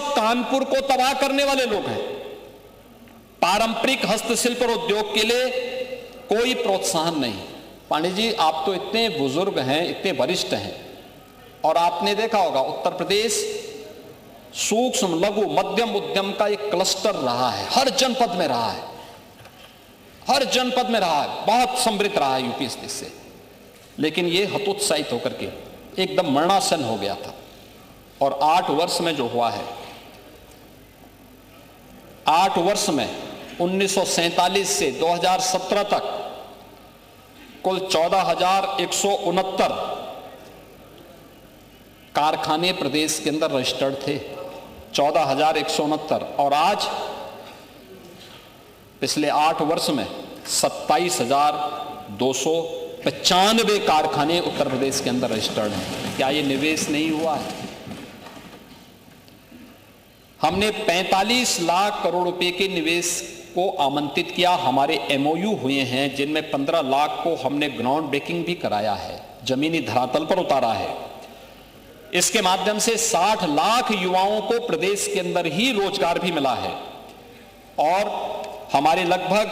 सब कानपुर को तबाह करने वाले लोग हैं। पारंपरिक हस्तशिल्प और उद्योग के लिए कोई प्रोत्साहन नहीं। पांडे जी, आप तो इतने बुजुर्ग हैं, इतने वरिष्ठ हैं, और आपने देखा होगा उत्तर प्रदेश सूक्ष्म लघु मध्यम उद्यम का एक क्लस्टर रहा है, हर जनपद में रहा है, हर जनपद में रहा है, बहुत समृद्ध रहा है यूपी इस देश से। लेकिन ये हतोत्साहित होकर के एकदम मरणासन हो गया था। और 8 वर्ष में जो हुआ है, 8 वर्ष में 1947 से 2017 तक कुल 14,169 कारखाने प्रदेश के अंदर रजिस्टर्ड थे, 14,169। और आज पिछले 8 वर्ष में 27,295 कारखाने उत्तर प्रदेश के अंदर रजिस्टर्ड हैं। क्या ये निवेश नहीं हुआ है? हमने 45 लाख करोड़ रुपए के निवेश को आमंत्रित किया। हमारे एमओयू हुए हैं जिनमें 15 लाख को हमने ग्राउंड ब्रेकिंग भी कराया है, जमीनी धरातल पर उतारा है। इसके माध्यम से 60 लाख युवाओं को प्रदेश के अंदर ही रोजगार भी मिला है। और हमारे लगभग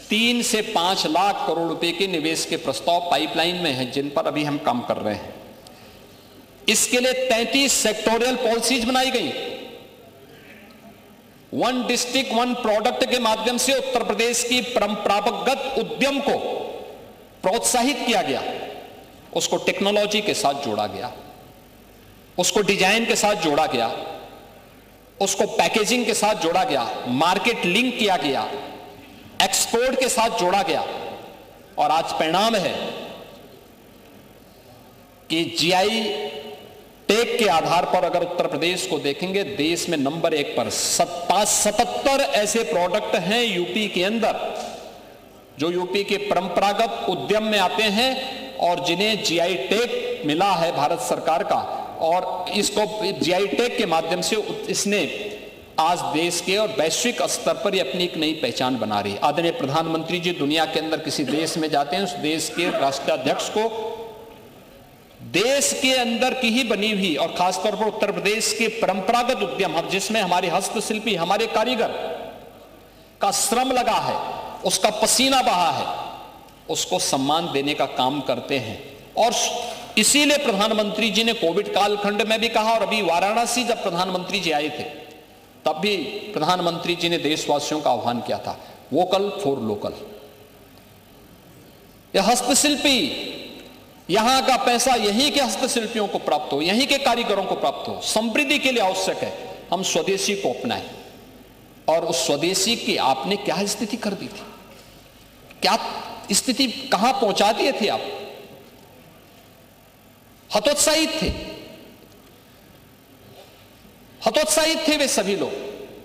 3 से 5 लाख करोड़ रुपए के निवेश के प्रस्ताव पाइपलाइन में हैं, जिन पर अभी हम काम कर रहे हैं। इसके लिए 33 सेक्टोरियल पॉलिसीज बनाई गई। 1 डिस्ट्रिक्ट 1 प्रोडक्ट के माध्यम से उत्तर प्रदेश की परंपरागत उद्यम को प्रोत्साहित किया गया, उसको टेक्नोलॉजी के साथ जोड़ा गया, उसको डिजाइन के साथ जोड़ा गया, उसको पैकेजिंग के साथ जोड़ा गया, मार्केट लिंक किया गया, एक्सपोर्ट के साथ जोड़ा गया। और आज परिणाम है कि जीआई टेक के आधार पर अगर उत्तर प्रदेश को देखेंगे, देश में नंबर 1 पर 77 ऐसे प्रोडक्ट हैं यूपी के अंदर जो यूपी के परंपरागत उद्यम में आते हैं और जिन्हें जीआई टेक मिला है भारत सरकार का। और इसको जीआई टेक के माध्यम से इसने आज देश के और वैश्विक स्तर पर अपनी एक नई पहचान बना रही है। आदरणीय प्रधानमंत्री जी दुनिया के अंदर किसी देश में जाते हैं, उस देश के राष्ट्राध्यक्ष को देश के अंदर की ही बनी हुई और खासतौर पर उत्तर प्रदेश के परंपरागत उद्यम, जिसमें हमारे हस्तशिल्पी, हमारे कारीगर का श्रम लगा है, उसका पसीना बहा है, उसको सम्मान देने का काम करते हैं। और इसीलिए प्रधानमंत्री जी ने कोविड कालखंड में भी कहा, और अभी वाराणसी जब प्रधानमंत्री जी आए थे तब भी प्रधानमंत्री जी ने देशवासियों का आह्वान किया था, वोकल फॉर लोकल। यह हस्तशिल्पी, यहां का पैसा यहीं के हस्तशिल्पियों को प्राप्त हो, यहीं के कारीगरों को प्राप्त हो, समृद्धि के लिए आवश्यक है हम स्वदेशी को अपनाएं। और उस स्वदेशी की आपने क्या स्थिति कर दी थी, क्या स्थिति कहां पहुंचा दिए थे आप? हतोत्साहित थे, हतोत्साहित थे वे सभी लोग,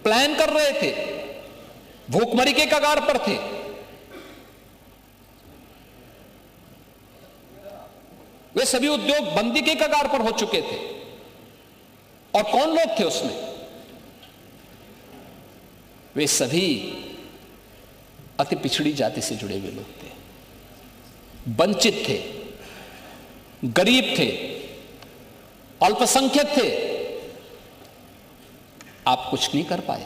प्लान कर रहे थे, भूखमरी के कगार पर थे। वे सभी उद्योग बंदी के कगार पर हो चुके थे। और कौन लोग थे उसमें? वे सभी अति पिछड़ी जाति से जुड़े हुए लोग थे, वंचित थे, गरीब थे, अल्पसंख्यक थे। आप कुछ नहीं कर पाए।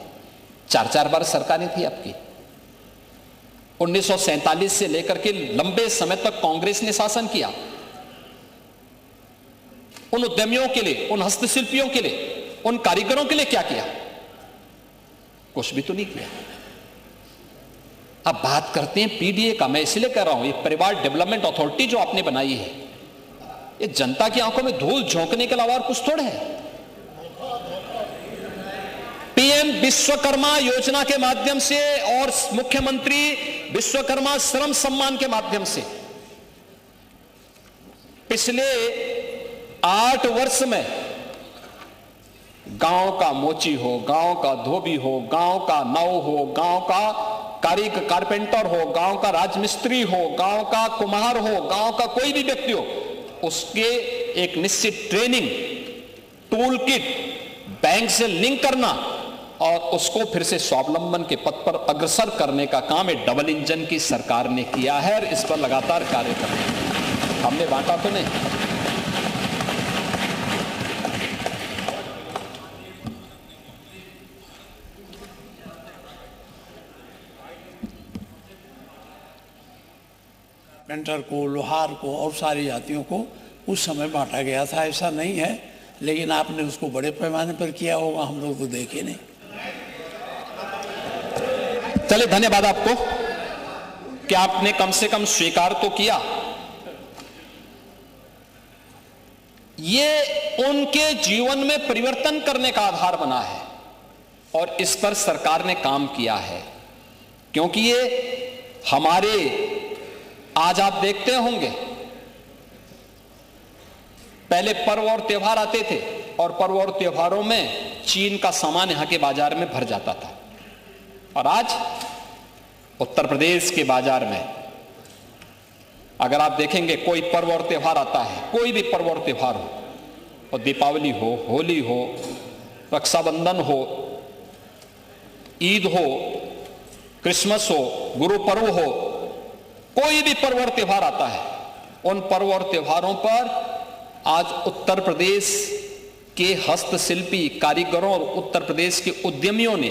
4-4 बार सरकारें थी आपकी। 1947 से लेकर के लंबे समय तक कांग्रेस ने शासन किया। उन उद्यमियों के लिए, उन हस्तशिल्पियों के लिए, उन कारीगरों के लिए क्या किया? कुछ भी तो नहीं किया। अब बात करते हैं पीडीए का। मैं इसलिए कह रहा हूं, ये परिवार डेवलपमेंट अथॉरिटी जो आपने बनाई है, ये जनता की आंखों में धूल झोंकने के अलावा और कुछ थोड़ा है। पीएम विश्वकर्मा योजना के माध्यम से और मुख्यमंत्री विश्वकर्मा श्रम सम्मान के माध्यम से पिछले 8 वर्ष में गांव का मोची हो, गांव का धोबी हो, गांव का नाव हो, गांव का कारपेंटर हो, गांव का राजमिस्त्री हो, गांव का कुम्हार हो, गांव का कोई भी व्यक्ति हो, उसके एक निश्चित ट्रेनिंग, टूल किट, बैंक से लिंक करना और उसको फिर से स्वावलंबन के पथ पर अग्रसर करने का काम एक डबल इंजन की सरकार ने किया है। और इस पर लगातार कार्य कर रहे हैं। हमने बांटा तो नहीं। कारपेंटर को, लोहार को और सारी जातियों को उस समय बांटा गया था। ऐसा नहीं है, लेकिन आपने उसको बड़े पैमाने पर किया होगा, हम लोग तो देखे नहीं। चलिए, धन्यवाद आपको कि आपने कम से कम स्वीकार तो किया। ये उनके जीवन में परिवर्तन करने का आधार बना है और इस पर सरकार ने काम किया है, क्योंकि ये हमारे, आज आप देखते होंगे पहले पर्व और त्योहार आते थे और पर्व और त्योहारों में चीन का सामान यहां के बाजार में भर जाता था, और आज उत्तर प्रदेश के बाजार में अगर आप देखेंगे कोई पर्व और त्योहार आता है, कोई भी पर्व और त्योहार हो, और दीपावली हो, होली हो, रक्षाबंधन हो, ईद हो, क्रिसमस हो, गुरु पर्व हो, कोई भी पर्व और त्योहार आता है, उन पर्व और त्योहारों पर आज उत्तर प्रदेश के हस्तशिल्पी कारीगरों और उत्तर प्रदेश के उद्यमियों ने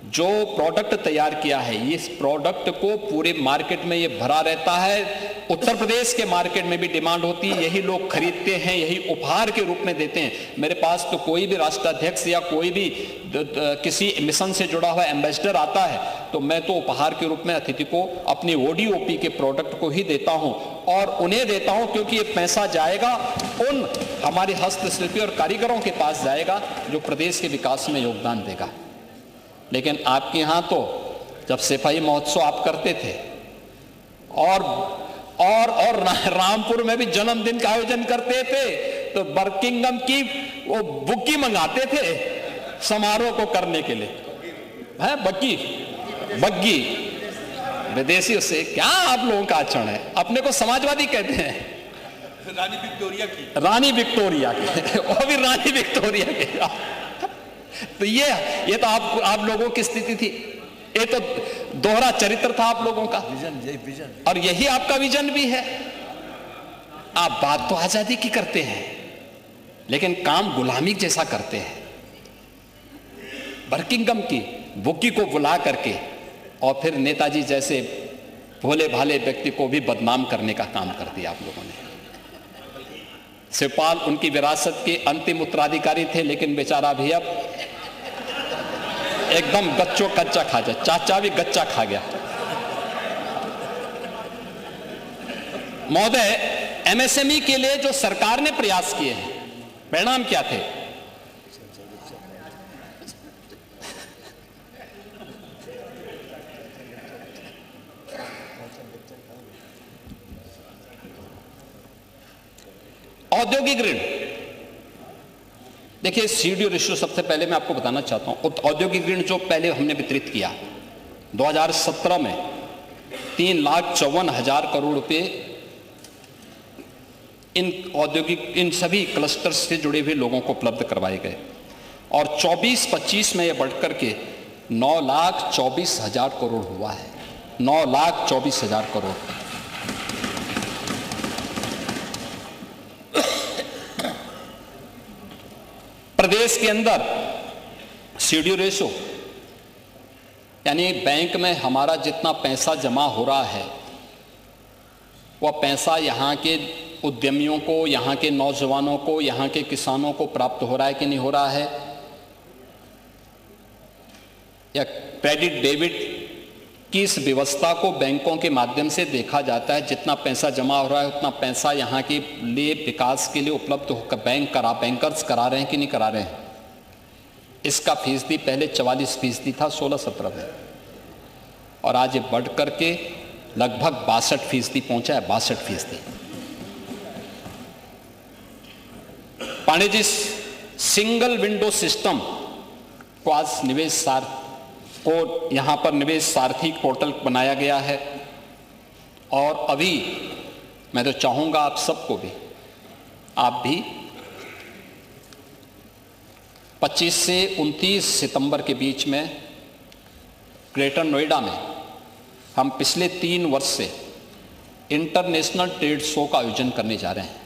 जो प्रोडक्ट तैयार किया है, इस प्रोडक्ट को पूरे मार्केट में ये भरा रहता है। उत्तर प्रदेश के मार्केट में भी डिमांड होती है, यही लोग खरीदते हैं, यही उपहार के रूप में देते हैं। मेरे पास तो कोई भी राष्ट्राध्यक्ष या कोई भी किसी मिशन से जुड़ा हुआ एम्बेसडर आता है तो मैं तो उपहार के रूप में अतिथि को अपनी ओडीओपी के प्रोडक्ट को ही देता हूं, और उन्हें देता हूं क्योंकि ये पैसा जाएगा उन हमारे हस्तशिल्पी और कारीगरों के पास जाएगा जो प्रदेश के विकास में योगदान देगा। लेकिन आपके यहाँ तो जब सिपाही महोत्सव आप करते थे और रामपुर में भी जन्मदिन का आयोजन करते थे तो बर्किंगम की वो बुक्की मंगाते थे समारोह को करने के लिए, है बग्गी विदेशियों से। क्या आप लोगों का आचरण है? अपने को समाजवादी कहते हैं। रानी विक्टोरिया की वो भी रानी विक्टोरिया के। तो ये तो आप लोगों की स्थिति थी, ये तो दोहरा चरित्र था आप लोगों का, विजन, और यही आपका विजन भी है। आप बात तो आजादी की करते हैं लेकिन काम गुलामी जैसा करते हैं। बर्किंगम की बुक्की को बुला करके और फिर नेताजी जैसे भोले भाले व्यक्ति को भी बदनाम करने का काम कर दिया आप लोगों ने। शिवपाल उनकी विरासत के अंतिम उत्तराधिकारी थे, लेकिन बेचारा भी अब एकदम गच्चो कच्चा खा जाए, चाचा भी गच्चा खा गया। महोदय, एमएसएमई के लिए जो सरकार ने प्रयास किए हैं, परिणाम क्या थे? औद्योगिक ऋण, देखिए सीडीओ रेशियो सबसे पहले मैं आपको बताना चाहता हूं। औद्योगिक ऋण जो पहले हमने वितरित किया 2017 में 3,54,000 करोड़ रुपए इन सभी क्लस्टर्स से जुड़े हुए लोगों को उपलब्ध करवाए गए, और 24-25 में यह बढ़कर के 9,24,000 करोड़ हुआ है। 9,24,000 करोड़। प्रदेश के अंदर सीडीओ रेशो यानी बैंक में हमारा जितना पैसा जमा हो रहा है वह पैसा यहाँ के उद्यमियों को, यहाँ के नौजवानों को, यहाँ के किसानों को प्राप्त हो रहा है कि नहीं हो रहा है, या क्रेडिट डेबिट की इस व्यवस्था को बैंकों के माध्यम से देखा जाता है। जितना पैसा जमा हो रहा है उतना पैसा यहाँ के लिए विकास के लिए उपलब्ध होकर बैंकर्स करा रहे हैं कि नहीं करा रहे हैं। इसका फीसदी पहले 44% था 16-17 में, और आज ये बढ़ करके लगभग 62% पहुंचा है। 62%। Pandey ji, single window system को आज यहाँ पर निवेश सारथी पोर्टल बनाया गया है, और अभी मैं तो चाहूंगा आप सबको भी, आप भी 25 से 29 सितंबर के बीच में ग्रेटर नोएडा में हम पिछले 3 वर्ष से इंटरनेशनल ट्रेड शो का आयोजन करने जा रहे हैं।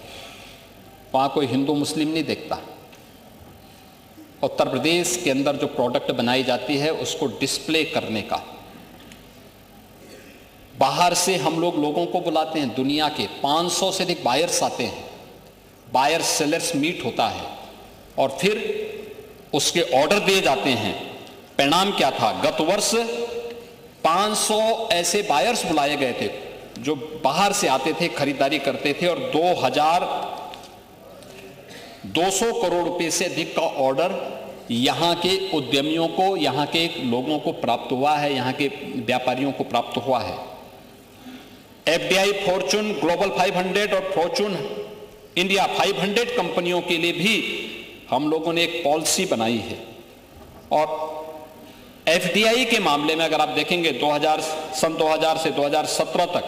वहाँ कोई हिंदू मुस्लिम नहीं देखता। उत्तर प्रदेश के अंदर जो प्रोडक्ट बनाई जाती है उसको डिस्प्ले करने का बाहर से हम लोगों को बुलाते हैं, दुनिया के 500 से अधिक बायर्स आते हैं, बायर सेलर्स मीट होता है और फिर उसके ऑर्डर दिए जाते हैं। परिणाम क्या था? गत वर्ष 500 ऐसे बायर्स बुलाए गए थे जो बाहर से आते थे, खरीदारी करते थे और 2200 करोड़ रुपए से अधिक का ऑर्डर यहां के उद्यमियों को, यहां के लोगों को प्राप्त हुआ है, यहां के व्यापारियों को प्राप्त हुआ है। एफडीआई, फॉर्चून ग्लोबल 500 और फॉर्चून इंडिया 500 कंपनियों के लिए भी हम लोगों ने एक पॉलिसी बनाई है। और एफडीआई के मामले में अगर आप देखेंगे सन 2000 से 2017 तक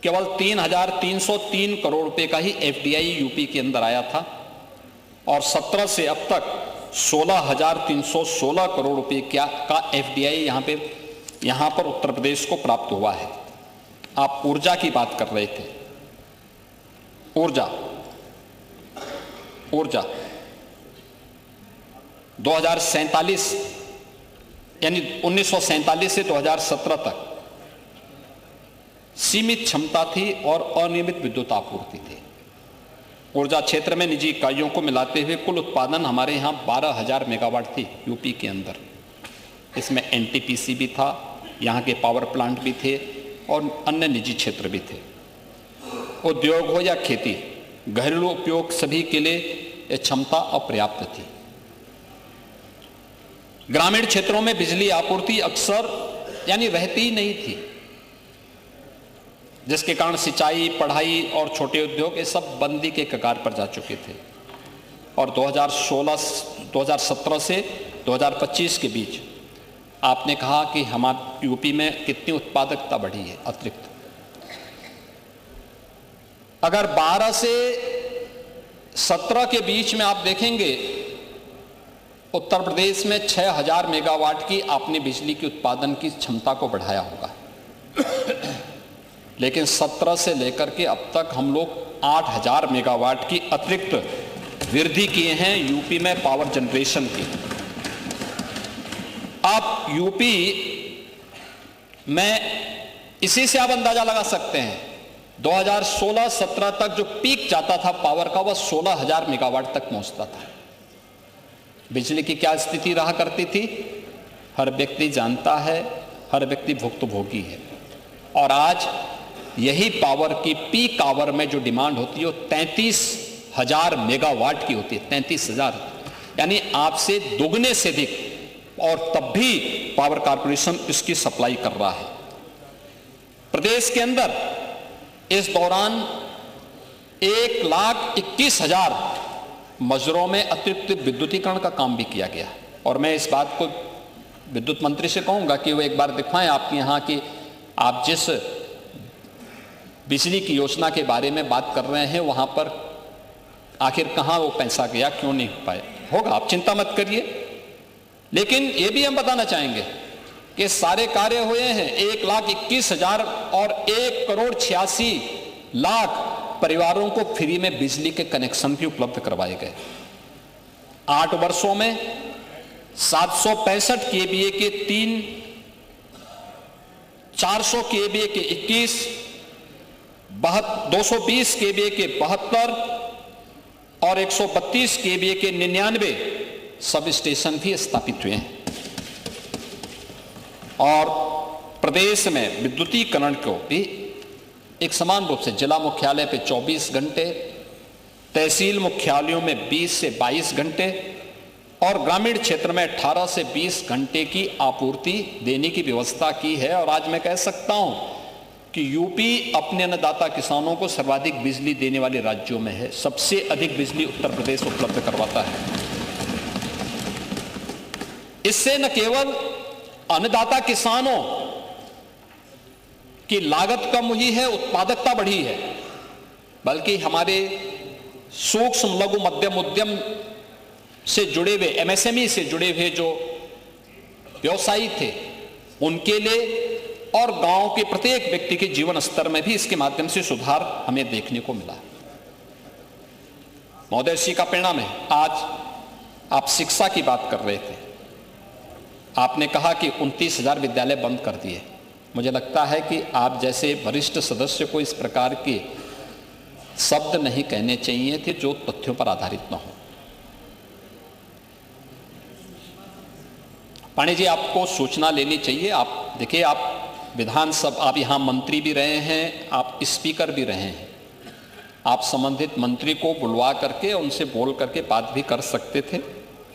केवल 3,303 करोड़ रुपए का ही एफडीआई यूपी के अंदर आया था और 17 से अब तक 16,316 करोड़ रुपए का एफडीआई यहां पर उत्तर प्रदेश को प्राप्त हुआ है। आप ऊर्जा की बात कर रहे थे, ऊर्जा 2047 यानी 1947 से 2017 तक सीमित क्षमता थी और अनियमित विद्युत आपूर्ति थी। ऊर्जा क्षेत्र में निजी इकाइयों को मिलाते हुए कुल उत्पादन हमारे यहाँ 12,000 मेगावाट थी यूपी के अंदर। इसमें एनटीपीसी भी था, यहाँ के पावर प्लांट भी थे और अन्य निजी क्षेत्र भी थे। उद्योग हो या खेती, घरेलू उपयोग सभी के लिए यह क्षमता अपर्याप्त थी। ग्रामीण क्षेत्रों में बिजली आपूर्ति अक्सर यानी रहती ही नहीं थी, जिसके कारण सिंचाई, पढ़ाई और छोटे उद्योग ये सब बंदी के कगार पर जा चुके थे। और 2017 से 2025 के बीच आपने कहा कि हमारे यूपी में कितनी उत्पादकता बढ़ी है अतिरिक्त। अगर 12 से 17 के बीच में आप देखेंगे उत्तर प्रदेश में 6,000 मेगावाट की आपने बिजली की उत्पादन की क्षमता को बढ़ाया होगा, लेकिन 17 से लेकर के अब तक हम लोग 8,000 मेगावाट की अतिरिक्त वृद्धि किए हैं यूपी में पावर जनरेशन की। आप यूपी में इसी से आप अंदाजा लगा सकते हैं 2016-17 तक जो पीक जाता था पावर का वह 16,000 मेगावाट तक पहुंचता था। बिजली की क्या स्थिति रहा करती थी हर व्यक्ति जानता है, हर व्यक्ति भुक्तभोगी है। और आज यही पावर की पीक आवर में जो डिमांड होती है वो 33,000 मेगावाट की होती है। 33,000 यानी आपसे दुगने से अधिक, और तब भी पावर कॉर्पोरेशन इसकी सप्लाई कर रहा है। प्रदेश के अंदर इस दौरान 1,21,000 मजरों में अतिरिक्त विद्युतीकरण का काम भी किया गया। और मैं इस बात को विद्युत मंत्री से कहूंगा कि वो एक बार दिखाएं आपके यहाँ की आप जिस बिजली की योजना के बारे में बात कर रहे हैं वहां पर आखिर कहां वो पैसा गया, क्यों नहीं हो पाए। होगा, आप चिंता मत करिए। लेकिन ये भी हम बताना चाहेंगे कि सारे कार्य हुए हैं। 1,21,000 और 1,86,00,000 परिवारों को फ्री में बिजली के कनेक्शन भी उपलब्ध करवाए गए। 8 वर्षों में 765 केवीए के 3, 400 केवीए के 21, 220 केवीए के 72 और 132 केवीए के 99 सब स्टेशन भी स्थापित हुए हैं। और प्रदेश में विद्युतीकरण को भी एक समान रूप से जिला मुख्यालय पे 24 घंटे, तहसील मुख्यालयों में 20 से 22 घंटे और ग्रामीण क्षेत्र में 18 से 20 घंटे की आपूर्ति देने की व्यवस्था की है। और आज मैं कह सकता हूं कि यूपी अपने अन्नदाता किसानों को सर्वाधिक बिजली देने वाले राज्यों में है। सबसे अधिक बिजली उत्तर प्रदेश उपलब्ध करवाता है। इससे न केवल अन्नदाता किसानों की लागत कम हुई है, उत्पादकता बढ़ी है, बल्कि हमारे सूक्ष्म लघु मध्यम उद्यम से जुड़े हुए, एमएसएमई से जुड़े हुए जो व्यवसायी थे उनके लिए और गांव के प्रत्येक व्यक्ति के जीवन स्तर में भी इसके माध्यम से सुधार हमें देखने को मिला। महोदय, इसी का परिणाम है। आज आप शिक्षा की बात कर रहे थे, आपने कहा कि 29,000 विद्यालय बंद कर दिए। मुझे लगता है कि आप जैसे वरिष्ठ सदस्य को इस प्रकार के शब्द नहीं कहने चाहिए थे जो तथ्यों पर आधारित न हो। पाणी जी, आपको सूचना लेनी चाहिए। आप देखिए, आप विधानसभा, आप यहाँ मंत्री भी रहे हैं, आप स्पीकर भी रहे हैं। आप संबंधित मंत्री को बुलवा करके उनसे बोल करके बात भी कर सकते थे,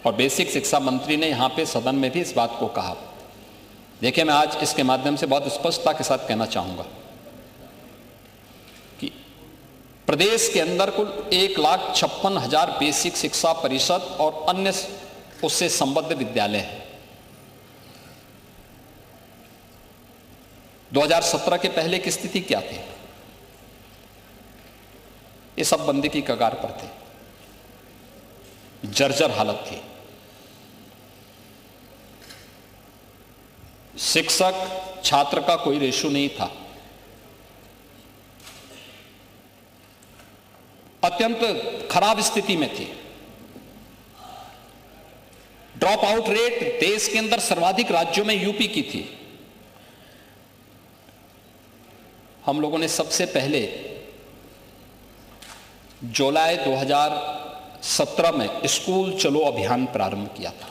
और बेसिक शिक्षा मंत्री ने यहाँ पे सदन में भी इस बात को कहा। देखिए, मैं आज इसके माध्यम से बहुत स्पष्टता के साथ कहना चाहूँगा कि प्रदेश के अंदर कुल 1,56,000 बेसिक शिक्षा परिषद और अन्य उससे संबद्ध विद्यालय हैं। 2017 के पहले की स्थिति क्या थी? ये सब बंदी की कगार पर थे, जर्जर हालत थी। शिक्षक छात्र का कोई रेशो नहीं था, अत्यंत खराब स्थिति में थी। ड्रॉप आउट रेट देश के अंदर सर्वाधिक राज्यों में यूपी की थी। हम लोगों ने सबसे पहले जुलाई 2017 में स्कूल चलो अभियान प्रारंभ किया था।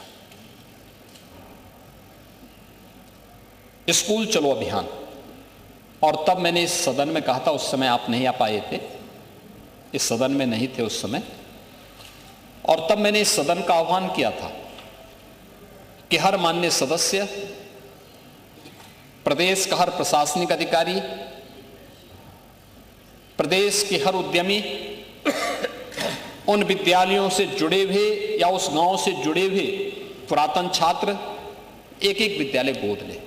स्कूल चलो अभियान, और तब मैंने इस सदन में कहा था, उस समय आप नहीं आ पाए थे, इस सदन में नहीं थे उस समय, और तब मैंने इस सदन का आह्वान किया था कि हर माननीय सदस्य, प्रदेश का हर प्रशासनिक अधिकारी, प्रदेश के हर उद्यमी उन विद्यालयों से जुड़े हुए या उस गांव से जुड़े हुए पुरातन छात्र एक एक विद्यालय गोद ले,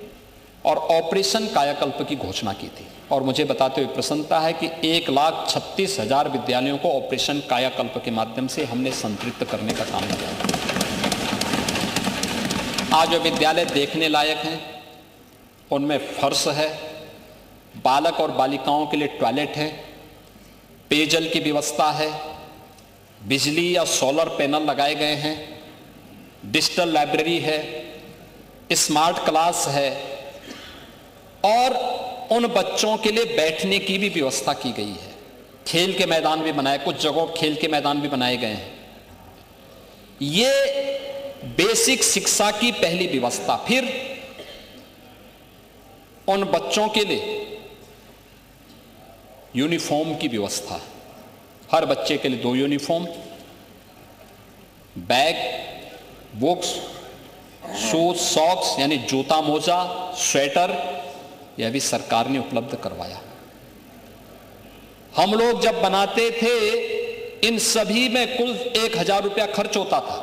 और ऑपरेशन कायाकल्प की घोषणा की थी। और मुझे बताते हुए प्रसन्नता है कि 1,36,000 विद्यालयों को ऑपरेशन कायाकल्प के माध्यम से हमने संतृप्त करने का काम किया। आज जो विद्यालय देखने लायक हैं उनमें फर्श है, बालक और बालिकाओं के लिए टॉयलेट है, पेयजल की व्यवस्था है, बिजली या सोलर पैनल लगाए गए हैं, डिजिटल लाइब्रेरी है, स्मार्ट क्लास है, और उन बच्चों के लिए बैठने की भी व्यवस्था की गई है। खेल के मैदान भी बनाए, कुछ जगहों खेल के मैदान भी बनाए गए हैं। ये बेसिक शिक्षा की पहली व्यवस्था। फिर उन बच्चों के लिए यूनिफॉर्म की व्यवस्था, हर बच्चे के लिए 2 uniform, bag, books, shoes, socks यानी जूता, मोजा, स्वेटर, यह भी सरकार ने उपलब्ध करवाया। हम लोग जब बनाते थे इन सभी में कुल 1,000 रुपया खर्च होता था।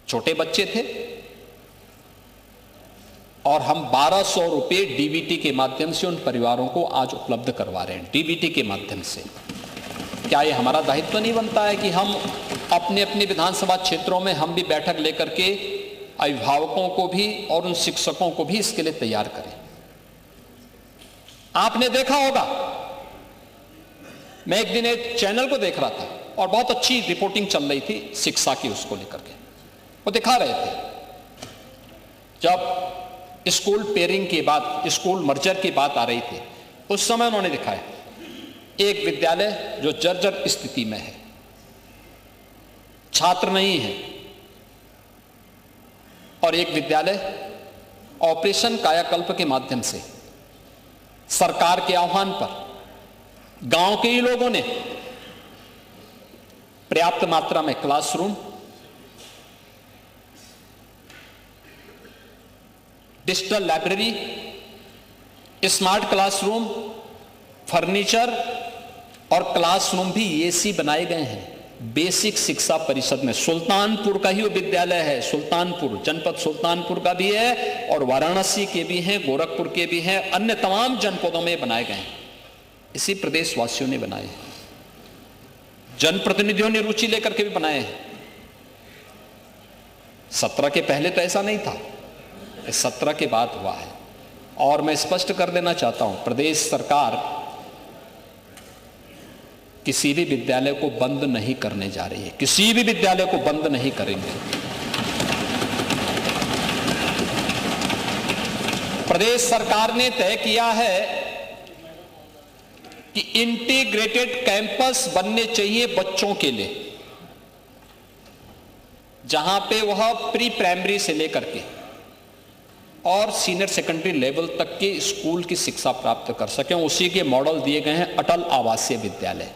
छोटे बच्चे थे और हम 1,200 रुपये डीबीटी के माध्यम से उन परिवारों को आज उपलब्ध करवा रहे हैं, डीबीटी के माध्यम से। क्या ये हमारा दायित्व नहीं बनता है कि हम अपने अपने विधानसभा क्षेत्रों में हम भी बैठक लेकर के अभिभावकों को भी और उन शिक्षकों को भी इसके लिए तैयार करें? आपने देखा होगा, मैं एक दिन एक चैनल को देख रहा था और बहुत अच्छी रिपोर्टिंग चल रही थी शिक्षा की, उसको लेकर के वो दिखा रहे थे। जब स्कूल पेयरिंग की बात, स्कूल मर्जर की बात आ रही थी, उस समय उन्होंने दिखाया एक विद्यालय जो जर्जर स्थिति में है, छात्र नहीं है, और एक विद्यालय ऑपरेशन कायाकल्प के माध्यम से सरकार के आह्वान पर गांव के ही लोगों ने पर्याप्त मात्रा में classroom, digital library, smart classroom, furniture और क्लासरूम भी एसी बनाए गए हैं बेसिक शिक्षा परिषद में। सुल्तानपुर का ही वो विद्यालय है, सुल्तानपुर, जनपद सुल्तानपुर का भी है और वाराणसी के भी हैं, गोरखपुर के भी हैं, अन्य तमाम जनपदों में बनाए गए हैं। इसी प्रदेशवासियों ने बनाए हैं, जनप्रतिनिधियों ने रुचि लेकर के भी बनाए हैं। 17 के पहले तो ऐसा नहीं था, 17 के बाद हुआ है। और मैं स्पष्ट कर देना चाहता हूं, प्रदेश सरकार किसी भी विद्यालय को बंद नहीं करने जा रही है, किसी भी विद्यालय को बंद नहीं करेंगे। प्रदेश सरकार ने तय किया है कि इंटीग्रेटेड कैंपस बनने चाहिए बच्चों के लिए, जहां पे वह प्री प्राइमरी से लेकर के और सीनियर सेकेंडरी लेवल तक के स्कूल की शिक्षा प्राप्त कर सकें। उसी के मॉडल दिए गए हैं अटल आवासीय विद्यालय।